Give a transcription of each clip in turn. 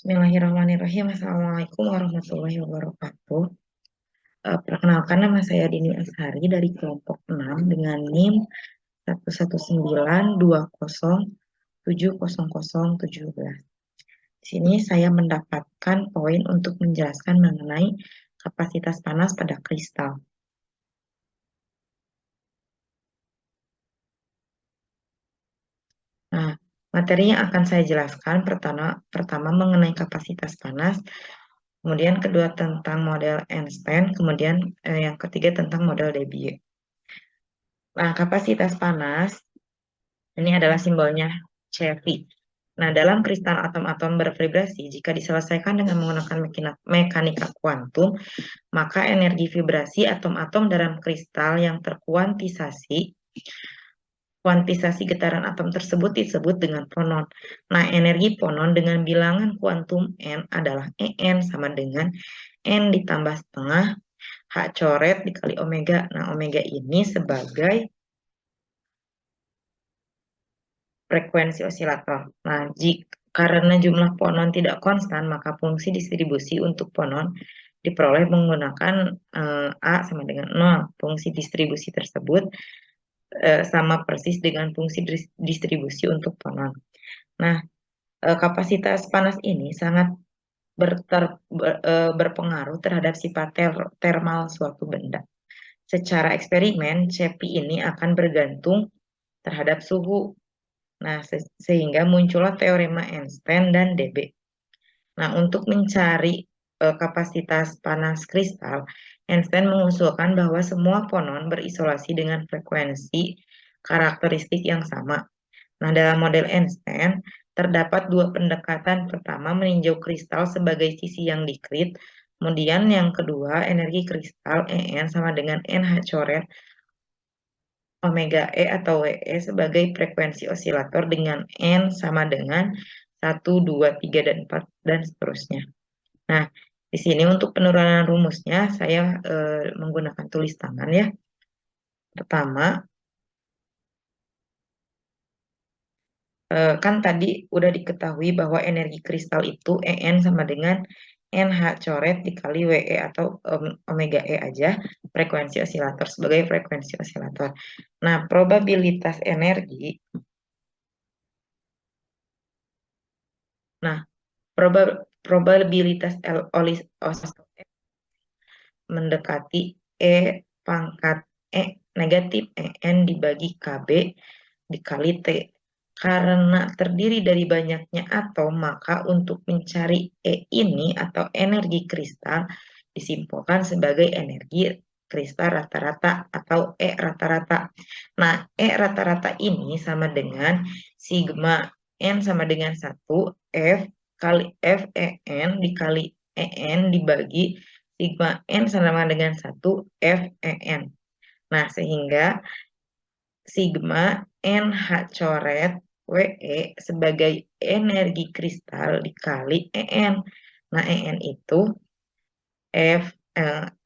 Bismillahirrahmanirrahim. Assalamualaikum warahmatullahi wabarakatuh. Perkenalkan, nama saya Dini Ashari dari kelompok 6 dengan NIM 11920700017. Di sini saya mendapatkan poin untuk menjelaskan mengenai kapasitas panas pada kristal. Nah, materi yang akan saya jelaskan pertama mengenai kapasitas panas, kemudian kedua tentang model Einstein, kemudian yang ketiga tentang model Debye. Nah, kapasitas panas ini adalah simbolnya Cv. Nah, dalam kristal atom-atom bervibrasi, jika diselesaikan dengan menggunakan mekanika kuantum, maka energi vibrasi atom-atom dalam kristal yang terkuantisasi, kuantisasi getaran atom tersebut disebut dengan fonon. Nah, energi fonon dengan bilangan kuantum N adalah En sama dengan N ditambah setengah H coret dikali omega. Nah, omega ini sebagai frekuensi osilator. Nah, karena jumlah fonon tidak konstan, maka fungsi distribusi untuk fonon diperoleh menggunakan A sama dengan 0. Fungsi distribusi tersebut sama persis dengan fungsi distribusi untuk fonon. Nah, kapasitas panas ini sangat berpengaruh terhadap sifat termal suatu benda. Secara eksperimen, Cp ini akan bergantung terhadap suhu. Nah, sehingga muncullah teorema Einstein dan Debye. Nah, untuk mencari kapasitas panas kristal, Einstein mengusulkan bahwa semua fonon berisolasi dengan frekuensi karakteristik yang sama. Nah, dalam model Einstein, terdapat dua pendekatan. Pertama, meninjau kristal sebagai sisi yang dikrit. Kemudian yang kedua, energi kristal En sama dengan NH coret omega E atau WE sebagai frekuensi osilator dengan N sama dengan 1, 2, 3, dan 4, dan seterusnya. Nah, di sini untuk penurunan rumusnya saya menggunakan tulis tangan ya. Pertama, kan tadi udah diketahui bahwa energi kristal itu En sama dengan NH coret dikali WE atau omega E aja, frekuensi osilator sebagai frekuensi osilator. Nah, probabilitas energi, nah, probabilitas osilator mendekati E pangkat E negatif En dibagi KB dikali T. Karena terdiri dari banyaknya atom, maka untuk mencari E ini atau energi kristal disimpulkan sebagai energi kristal rata-rata atau E rata-rata. Nah, E rata-rata ini sama dengan sigma N sama dengan 1 F kali F En dikali En dibagi sigma N sama dengan 1 F En. Nah, sehingga sigma NH coret WE sebagai energi kristal dikali En. Nah, En itu F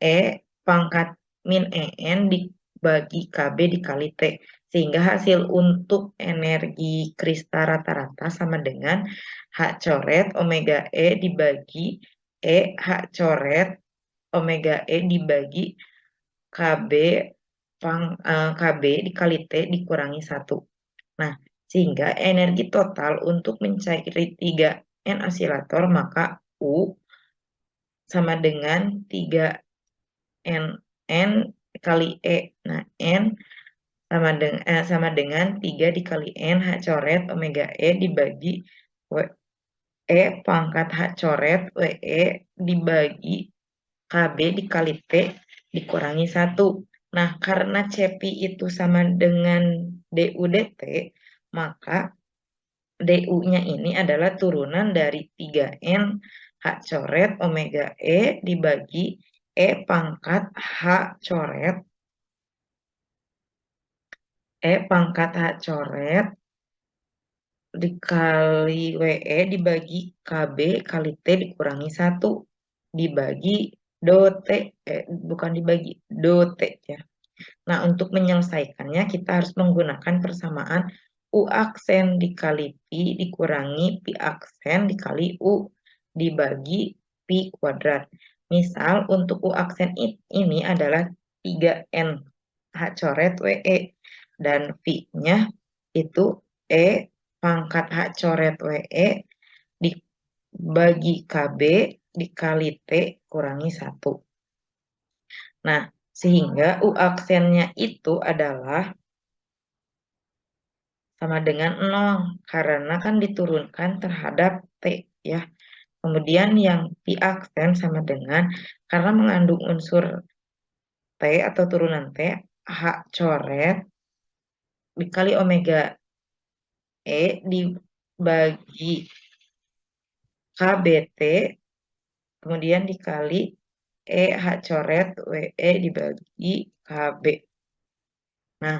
E pangkat min En dibagi KB dikali T. Sehingga hasil untuk energi kristal rata-rata sama dengan H coret omega E dibagi H coret omega E dibagi KB KB dikali T dikurangi 1. Nah, sehingga energi total untuk mencairi 3 N osilator maka U sama dengan 3 N kali E. Nah, N sama dengan 3 dikali N H coret omega E dibagi E pangkat H coret WE dibagi KB dikali T dikurangi 1. Nah, karena Cp itu sama dengan DU dt, maka DU-nya ini adalah turunan dari 3N H coret omega E dibagi E pangkat H coret H coret dikali WE dibagi KB kali T dikurangi 1 dibagi do T, bukan dibagi, do T ya. Nah, untuk menyelesaikannya kita harus menggunakan persamaan U aksen dikali Pi dikurangi Pi aksen dikali U. dibagi pi kuadrat. Misal untuk U aksen ini adalah 3N H coret WE dan V-nya itu E pangkat H coret WE dibagi KB dikali T kurangi 1. Nah, sehingga U aksennya itu adalah sama dengan 0 karena kan diturunkan terhadap T ya. Kemudian yang Pi aksen sama dengan karena mengandung unsur T atau turunan T, H coret dikali omega E dibagi KBT kemudian dikali H coret WE dibagi KB. Nah,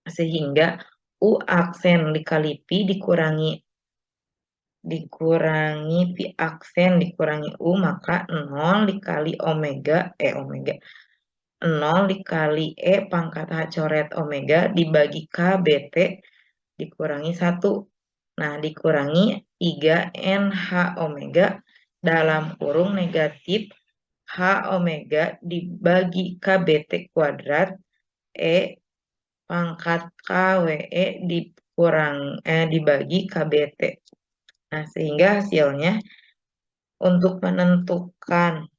sehingga U aksen dikali Pi dikurangi Pi aksen dikurangi U maka 0 dikali omega 0 dikali E pangkat H coret omega dibagi KBT dikurangi 1. Nah, dikurangi 3NH omega dalam kurung negatif H omega dibagi KBT kuadrat E pangkat KWE dibagi KBT. Nah, sehingga hasilnya untuk menentukan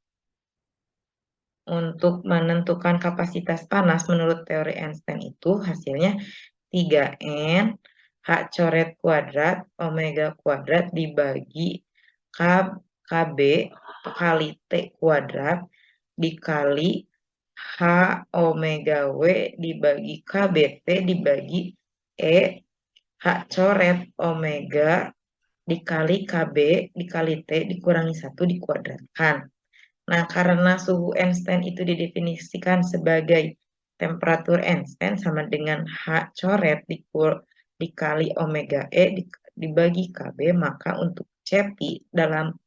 kapasitas panas menurut teori Einstein itu hasilnya 3N H coret kuadrat omega kuadrat dibagi KB kali T kuadrat dikali H omega W dibagi KBT dibagi E H coret omega dikali KB dikali T dikurangi 1 dikuadratkan. Nah, karena suhu Einstein itu didefinisikan sebagai temperatur Einstein sama dengan H coret dikali omega E dibagi KB, maka untuk Cp dalam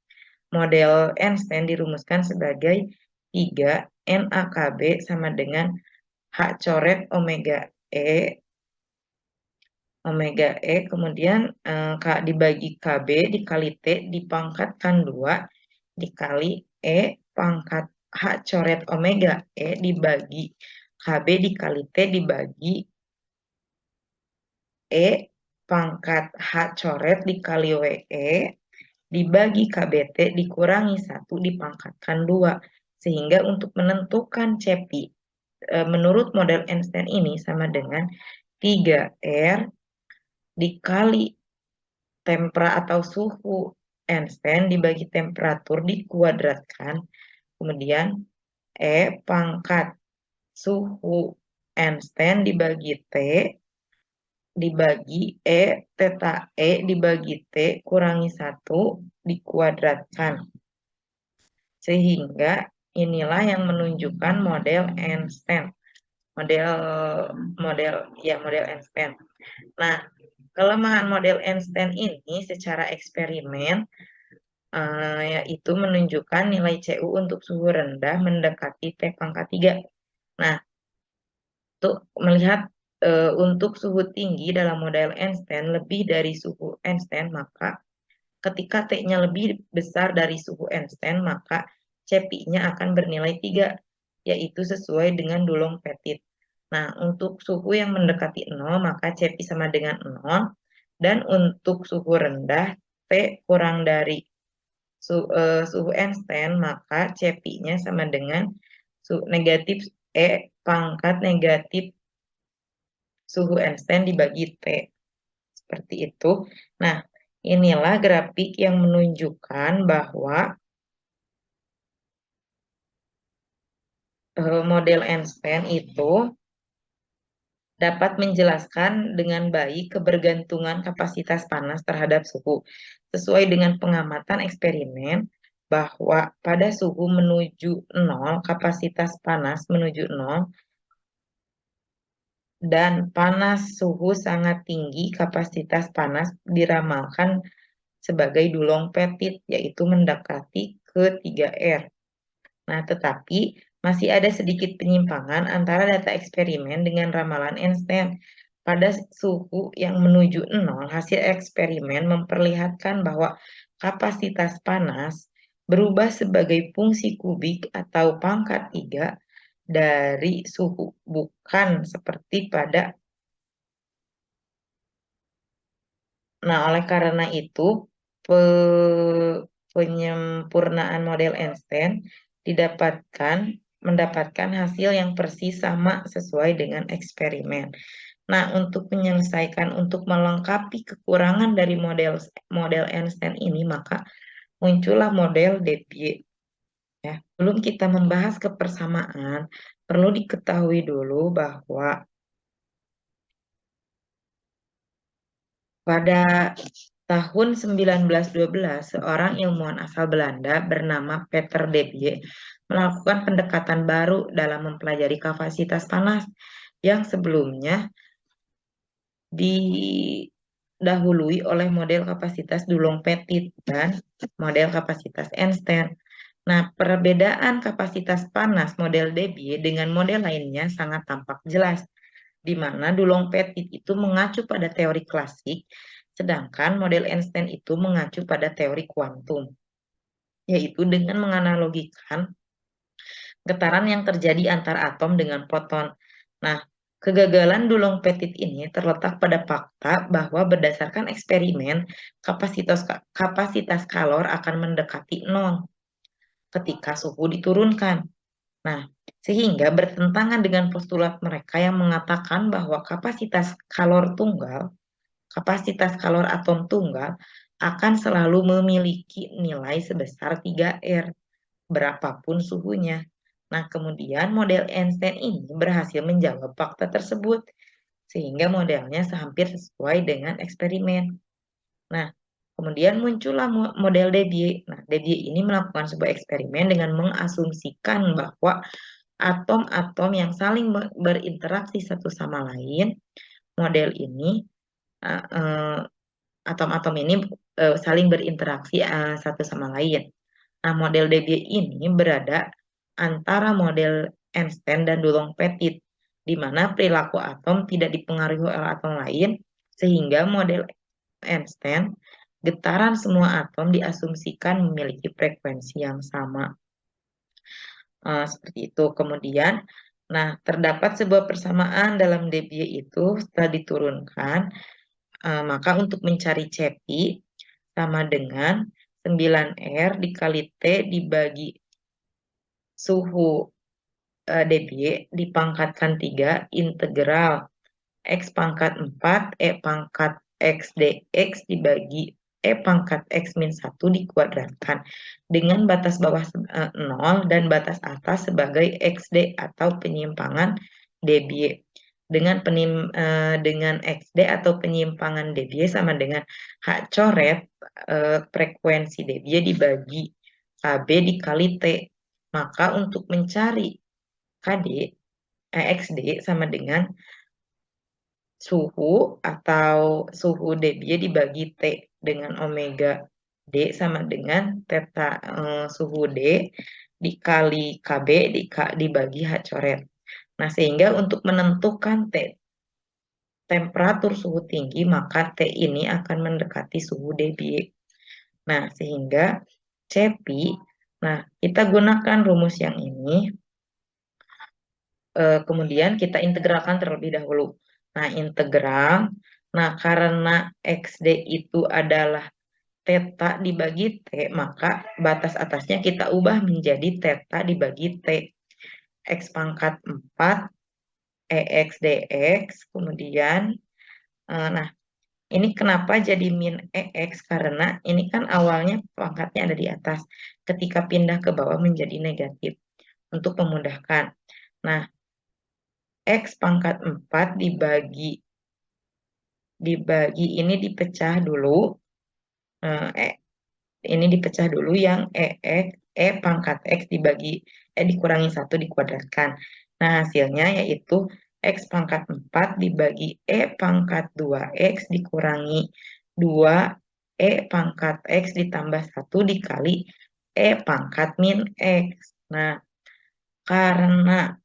model Einstein dirumuskan sebagai 3 NaKB sama dengan H coret omega E kemudian dibagi KB dikali T dipangkatkan 2 dikali E pangkat H coret omega E dibagi KB dikali T dibagi E pangkat H coret dikali WE dibagi KBT dikurangi 1 dipangkatkan 2. Sehingga untuk menentukan Cp menurut model Einstein ini sama dengan 3R dikali tempera atau suhu Einstein dibagi temperatur dikuadratkan. Kemudian E pangkat suhu Einstein dibagi T dibagi E theta E dibagi T kurangi 1 dikuadratkan. Sehingga inilah yang menunjukkan model Einstein. Model Einstein. Nah, kelemahan model Einstein ini secara eksperimen yaitu menunjukkan nilai Cu untuk suhu rendah mendekati T pangkat 3. Nah, untuk melihat untuk suhu tinggi dalam model Einstein lebih dari suhu Einstein, maka ketika T-nya lebih besar dari suhu Einstein, maka Cp-nya akan bernilai 3, yaitu sesuai dengan Dulong Pettit. Nah, untuk suhu yang mendekati 0, maka Cp sama dengan 0. Dan untuk suhu rendah, T kurang dari suhu Einstein, maka Cp-nya sama dengan negatif E pangkat negatif suhu Einstein dibagi T. Seperti itu. Nah, inilah grafik yang menunjukkan bahwa model Einstein itu dapat menjelaskan dengan baik kebergantungan kapasitas panas terhadap suhu. Sesuai dengan pengamatan eksperimen bahwa pada suhu menuju 0, kapasitas panas menuju 0, dan panas suhu sangat tinggi, kapasitas panas diramalkan sebagai Dulong Pettit, yaitu mendekati ke 3R. Nah, tetapi masih ada sedikit penyimpangan antara data eksperimen dengan ramalan Einstein. pada suhu yang menuju 0, hasil eksperimen memperlihatkan bahwa kapasitas panas berubah sebagai fungsi kubik atau pangkat 3 dari suhu, bukan seperti pada. Nah, oleh karena itu, penyempurnaan model Einstein didapatkan mendapatkan hasil yang persis sama sesuai dengan eksperimen. Nah, untuk menyelesaikan, untuk melengkapi kekurangan dari model model Einstein ini, maka muncullah model Debye. Ya, belum kita membahas kebersamaan, perlu diketahui dulu bahwa pada tahun 1912, seorang ilmuwan asal Belanda bernama Peter Debye melakukan pendekatan baru dalam mempelajari kapasitas panas yang sebelumnya didahului oleh model kapasitas Dulong-Petit dan model kapasitas Einstein. Nah, perbedaan kapasitas panas model Debye dengan model lainnya sangat tampak jelas, di mana Dulong-Petit itu mengacu pada teori klasik, sedangkan model Einstein itu mengacu pada teori kuantum, yaitu dengan menganalogikan getaran yang terjadi antar atom dengan proton. Nah, kegagalan Dulong-Petit ini terletak pada fakta bahwa berdasarkan eksperimen, kapasitas kalor akan mendekati nol ketika suhu diturunkan. Nah, sehingga bertentangan dengan postulat mereka yang mengatakan bahwa kapasitas kalor atom tunggal akan selalu memiliki nilai sebesar 3R, berapapun suhunya. Nah, kemudian model Einstein ini berhasil menjawab fakta tersebut, sehingga modelnya hampir sesuai dengan eksperimen. Nah, kemudian muncullah model Debye. Nah, Debye ini melakukan sebuah eksperimen dengan mengasumsikan bahwa atom-atom yang saling berinteraksi satu sama lain, model ini, atom-atom ini saling berinteraksi satu sama lain. Nah, model Debye ini berada antara model Einstein dan Dulong-Petit, di mana perilaku atom tidak dipengaruhi oleh atom lain, sehingga model Einstein, getaran semua atom diasumsikan memiliki frekuensi yang sama. Seperti itu. Kemudian, nah, terdapat sebuah persamaan dalam Debye itu setelah diturunkan, maka untuk mencari Cp sama dengan 9R dikali T dibagi suhu Debye dipangkatkan 3 integral X pangkat 4 E pangkat X dx dibagi E pangkat X min 1 dikuadratkan dengan batas bawah 0 dan batas atas sebagai XD atau penyimpangan Debye. Dengan XD atau penyimpangan Debye sama dengan H coret frekuensi Debye dibagi KB dikali T. Maka untuk mencari KD, XD sama dengan suhu atau suhu Debye dibagi T dengan omega D sama dengan theta suhu D dikali KB dibagi H coret. Nah, sehingga untuk menentukan temperatur suhu tinggi, maka T ini akan mendekati suhu Debye. Nah, sehingga Cp, nah kita gunakan rumus yang ini, kemudian kita integralkan terlebih dahulu. Nah, integral, nah karena XD itu adalah theta dibagi T, maka batas atasnya kita ubah menjadi theta dibagi T. X pangkat 4, EX dx, kemudian, nah ini kenapa jadi min EX, karena ini kan awalnya pangkatnya ada di atas, ketika pindah ke bawah menjadi negatif, untuk memudahkan. Nah, X pangkat 4 dibagi ini dipecah dulu, ini dipecah dulu yang E pangkat X dibagi dikurangi 1 dikuadratkan. Nah, hasilnya yaitu X pangkat 4 dibagi E pangkat 2X dikurangi 2 E pangkat X ditambah 1 dikali E pangkat min X. Nah, karena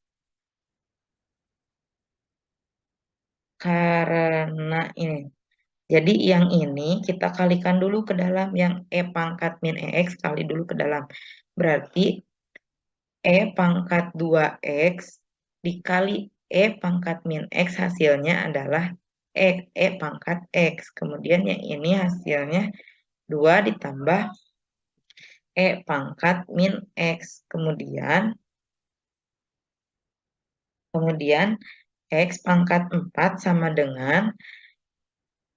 karena ini. Jadi yang ini kita kalikan dulu ke dalam, yang E pangkat min EX kali dulu ke dalam. Berarti E pangkat 2X dikali E pangkat min X hasilnya adalah E pangkat X. Kemudian yang ini hasilnya 2 ditambah E pangkat min X. Kemudian X pangkat 4 sama dengan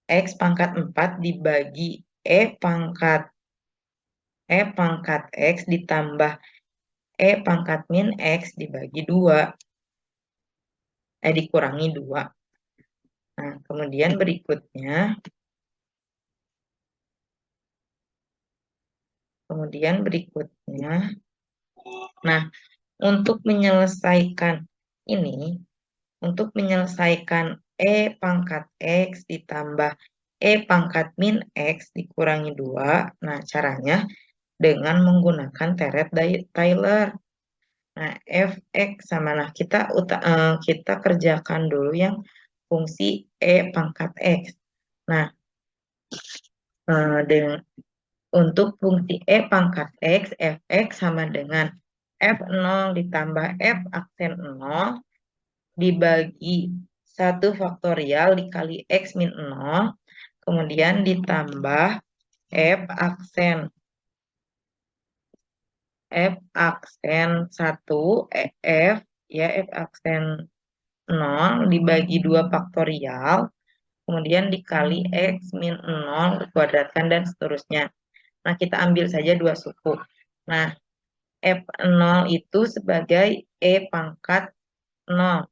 X pangkat 4 dibagi E pangkat X ditambah E pangkat min X dibagi 2. Dikurangi 2. Nah, kemudian berikutnya nah, untuk menyelesaikan ini, untuk menyelesaikan E pangkat X ditambah E pangkat min X dikurangi 2, nah caranya dengan menggunakan teret Taylor. Nah, fx sama, nah kita kerjakan dulu yang fungsi E pangkat X. Nah, untuk fungsi E pangkat X, fx sama dengan F0 ditambah F aksen 0 dibagi 1 faktorial dikali X min 0, kemudian ditambah F aksen 1, F ya, F aksen 0 dibagi 2 faktorial, kemudian dikali X min 0 dikuadratkan dan seterusnya. Nah, kita ambil saja 2 suku. Nah, F0 itu sebagai E pangkat 0.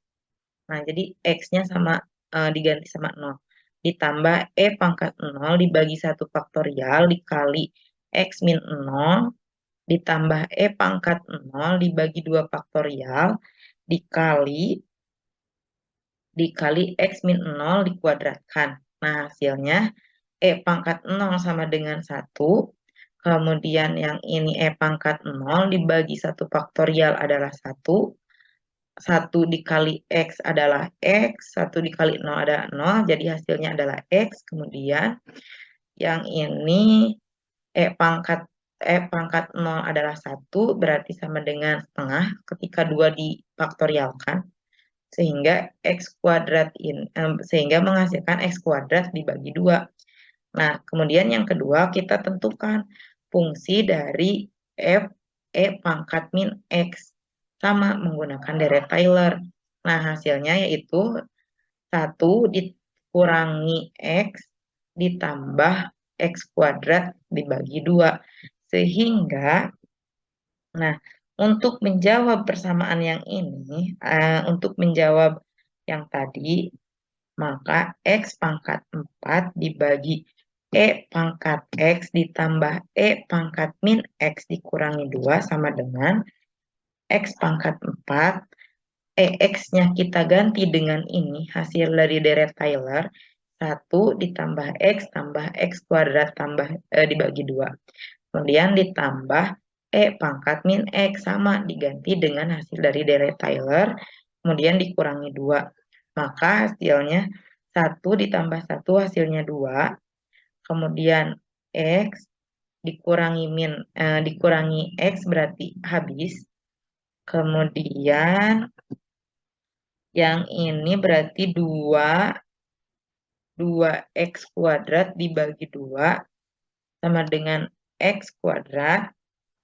Nah, jadi X-nya sama diganti sama 0. Ditambah E pangkat 0 dibagi 1 faktorial dikali X min 0 ditambah E pangkat 0 dibagi 2 faktorial dikali X min 0 dikuadratkan. Nah, hasilnya E pangkat 0 sama dengan 1. Kemudian yang ini E pangkat 0 dibagi 1 faktorial adalah 1. 1 dikali X adalah X. 1 dikali 0 adalah 0. Jadi hasilnya adalah X. Kemudian yang ini E pangkat 0 adalah 1. Berarti sama dengan setengah ketika 2 difaktorialkan. Sehingga menghasilkan X kuadrat dibagi 2. Nah, kemudian yang kedua kita tentukan fungsi dari F E pangkat min X sama menggunakan deret Taylor. Nah, hasilnya yaitu 1 dikurangi X ditambah X kuadrat dibagi 2. Sehingga, nah, untuk menjawab persamaan yang ini, untuk menjawab yang tadi, maka X pangkat 4 dibagi E pangkat X ditambah E pangkat min X dikurangi 2 sama dengan X pangkat 4. X-nya kita ganti dengan ini, hasil dari deret Taylor, 1 ditambah X tambah X kuadrat dibagi 2. Kemudian ditambah E pangkat min X sama diganti dengan hasil dari deret Taylor, kemudian dikurangi 2. Maka hasilnya 1 ditambah 1 hasilnya 2. Kemudian X dikurangi X berarti habis. Kemudian yang ini berarti 2X kuadrat dibagi 2 sama dengan X kuadrat.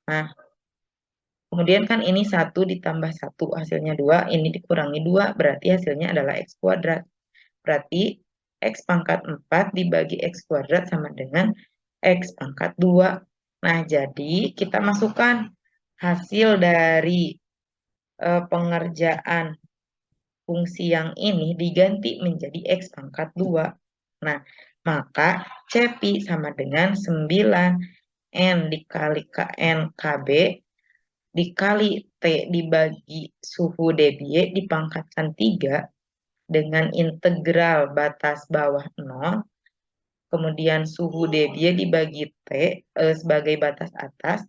Nah, kemudian kan ini 1 ditambah 1 hasilnya 2, ini dikurangi 2 berarti hasilnya adalah X kuadrat. Berarti X pangkat 4 dibagi X kuadrat sama dengan X pangkat 2. Nah, jadi kita masukkan hasil dari pengerjaan fungsi yang ini diganti menjadi X pangkat 2. Nah, maka CP sama dengan 9 N dikali KN KB dikali T dibagi suhu Debye dipangkatkan 3 dengan integral batas bawah 0. Kemudian suhu Debye dibagi T sebagai batas atas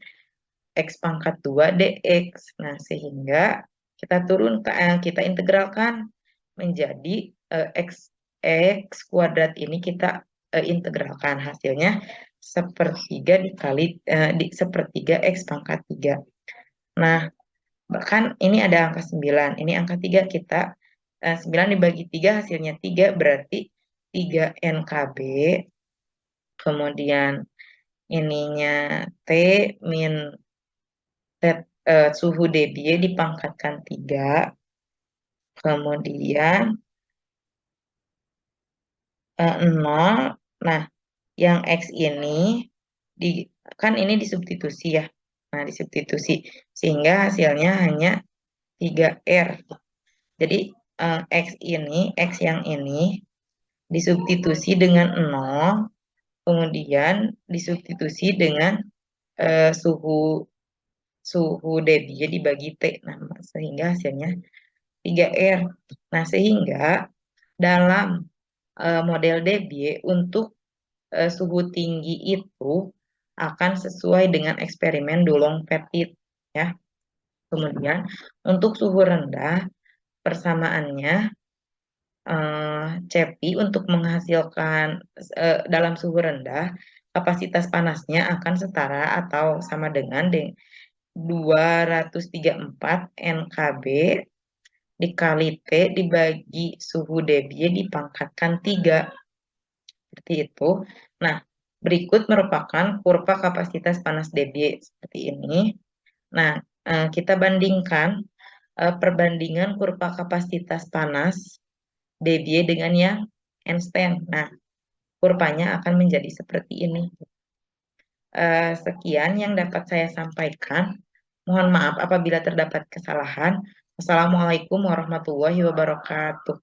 X pangkat 2 dx. Nah, sehingga kita integralkan menjadi X X kuadrat ini kita integralkan, hasilnya sepertiga dikali sepertiga X pangkat 3. Nah, bahkan ini ada angka 9, ini angka 3, kita 9 dibagi 3 hasilnya 3, berarti 3 NKB, kemudian ininya T min suhu Debye dipangkatkan 3, kemudian 0. Nah, yang X ini di kan ini disubstitusi ya. Nah, disubstitusi sehingga hasilnya hanya 3R. Jadi X yang ini disubstitusi dengan 0, kemudian disubstitusi dengan suhu Debye dibagi T. Nah, sehingga hasilnya 3R. Nah, sehingga dalam model Debye untuk suhu tinggi itu akan sesuai dengan eksperimen Dulong-Petit ya. Kemudian untuk suhu rendah persamaannya CP untuk menghasilkan dalam suhu rendah kapasitas panasnya akan setara atau sama dengan 234 NKB dikali T dibagi suhu Debye dipangkatkan 3. Seperti itu. Nah, berikut merupakan kurva kapasitas panas Debye seperti ini. Nah, kita bandingkan perbandingan kurva kapasitas panas Debye dengan yang Einstein. Nah, kurvanya akan menjadi seperti ini. Sekian yang dapat saya sampaikan. Mohon maaf apabila terdapat kesalahan. Wassalamualaikum warahmatullahi wabarakatuh.